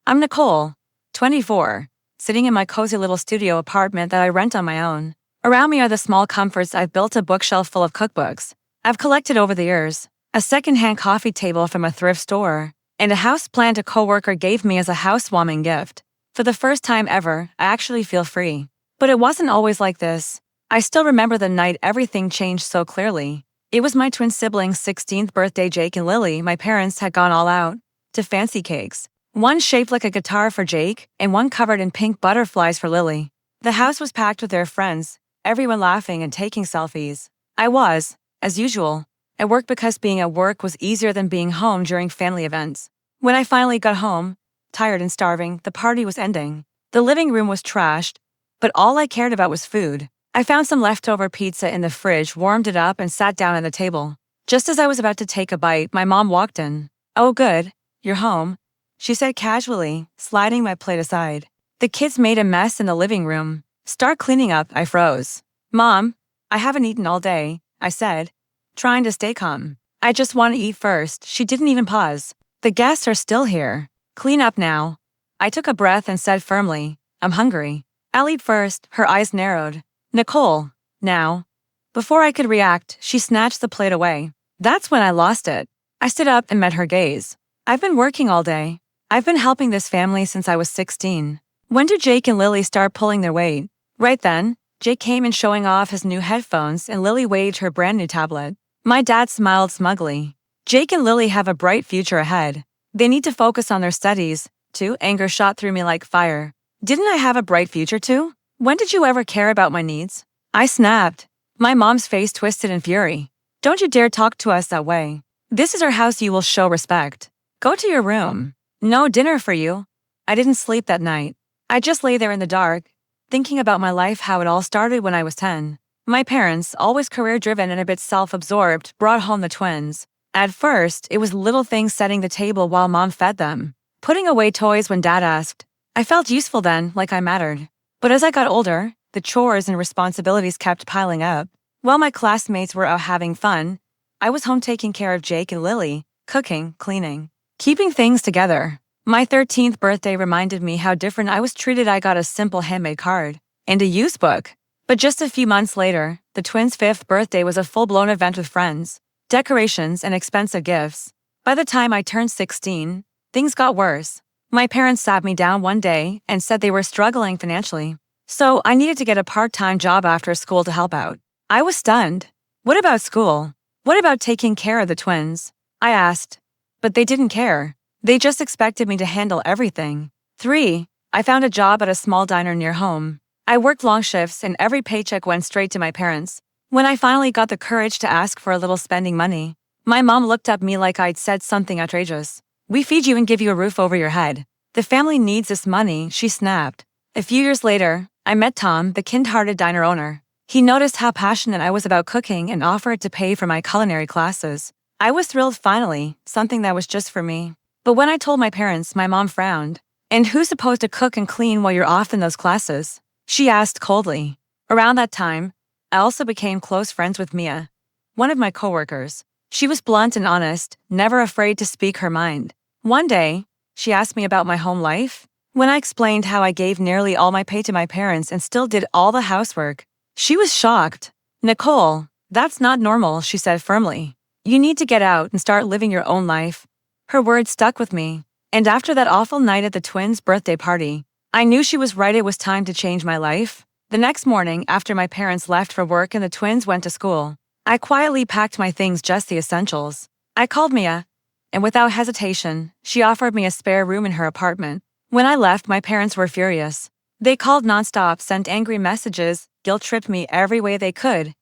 I'm Nicole, 24, sitting in my cozy little studio apartment that I rent on my own. Around me are the small comforts. I've built a bookshelf full of cookbooks I've collected over the years, a secondhand coffee table from a thrift store, and a houseplant a coworker gave me as a housewarming gift. For the first time ever, I actually feel free. But it wasn't always like this. I still remember the night everything changed so clearly. It was my twin siblings' 16th birthday. Jake and Lily. My parents had gone all out to fancy cakes. One shaped like a guitar for Jake, and one covered in pink butterflies for Lily. The house was packed with their friends, everyone laughing and taking selfies. I was, as usual, at work because being at work was easier than being home during family events. When I finally got home, tired and starving, the party was ending. The living room was trashed, but all I cared about was food. I found some leftover pizza in the fridge, warmed it up, and sat down at the table. Just as I was about to take a bite, my mom walked in. "Oh good, you're home," she said casually, sliding my plate aside. "The kids made a mess in the living room. Start cleaning up." I froze. "Mom, I haven't eaten all day," I said, trying to stay calm. "I just want to eat first." She didn't even pause. "The guests are still here. Clean up now." I took a breath and said firmly, "I'm hungry. I'll eat first." Her eyes narrowed. "Nicole, now." Before I could react, she snatched the plate away. That's when I lost it. I stood up and met her gaze. "I've been working all day. I've been helping this family since I was 16. When did Jake and Lily start pulling their weight?" Right then, Jake came in showing off his new headphones and Lily waved her brand new tablet. My dad smiled smugly. "Jake and Lily have a bright future ahead. They need to focus on their studies, too." Anger shot through me like fire. Didn't I have a bright future too? When did you ever care about my needs? I snapped. My mom's face twisted in fury. "Don't you dare talk to us that way. This is our house. You will show respect. Go to your room. No dinner for you." I didn't sleep that night. I just lay there in the dark, thinking about my life, how it all started when I was 10. My parents, always career-driven and a bit self-absorbed, brought home the twins. At first, it was little things: setting the table while mom fed them, putting away toys when dad asked. I felt useful then, like I mattered. But as I got older, the chores and responsibilities kept piling up. While my classmates were out having fun, I was home taking care of Jake and Lily, cooking, cleaning, keeping things together. My 13th birthday reminded me how different I was treated. I got a simple handmade card and a used book. But just a few months later, the twins' 5th birthday was a full-blown event with friends, decorations, and expensive gifts. By the time I turned 16, things got worse. My parents sat me down one day and said they were struggling financially, so I needed to get a part-time job after school to help out. I was stunned. "What about school? What about taking care of the twins?" I asked. But they didn't care. They just expected me to handle everything. 3. I found a job at a small diner near home. I worked long shifts and every paycheck went straight to my parents. When I finally got the courage to ask for a little spending money, my mom looked at me like I'd said something outrageous. "We feed you and give you a roof over your head. The family needs this money," she snapped. A few years later, I met Tom, the kind-hearted diner owner. He noticed how passionate I was about cooking and offered to pay for my culinary classes. I was thrilled. Finally, something that was just for me. But when I told my parents, my mom frowned. "And who's supposed to cook and clean while you're off in those classes?" she asked coldly. Around that time, I also became close friends with Mia, one of my coworkers. She was blunt and honest, never afraid to speak her mind. One day, she asked me about my home life. When I explained how I gave nearly all my pay to my parents and still did all the housework, she was shocked. "Nicole, that's not normal," she said firmly. "You need to get out and start living your own life." Her words stuck with me. And after that awful night at the twins' birthday party, I knew she was right. It was time to change my life. The next morning, after my parents left for work and the twins went to school, I quietly packed my things, just the essentials. I called Mia, and without hesitation, she offered me a spare room in her apartment. When I left, my parents were furious. They called nonstop, sent angry messages, guilt-tripped me every way they could.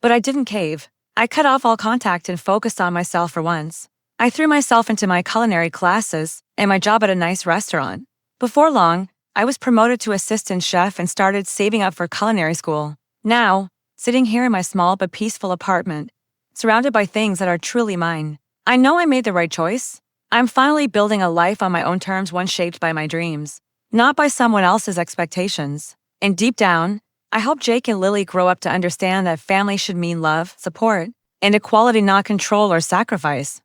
But I didn't cave. I cut off all contact and focused on myself for once. I threw myself into my culinary classes and my job at a nice restaurant. Before long, I was promoted to assistant chef and started saving up for culinary school. Now, sitting here in my small but peaceful apartment, surrounded by things that are truly mine, I know I made the right choice. I'm finally building a life on my own terms, one shaped by my dreams, not by someone else's expectations. And deep down, I hope Jake and Lily grow up to understand that family should mean love, support, and equality, not control or sacrifice.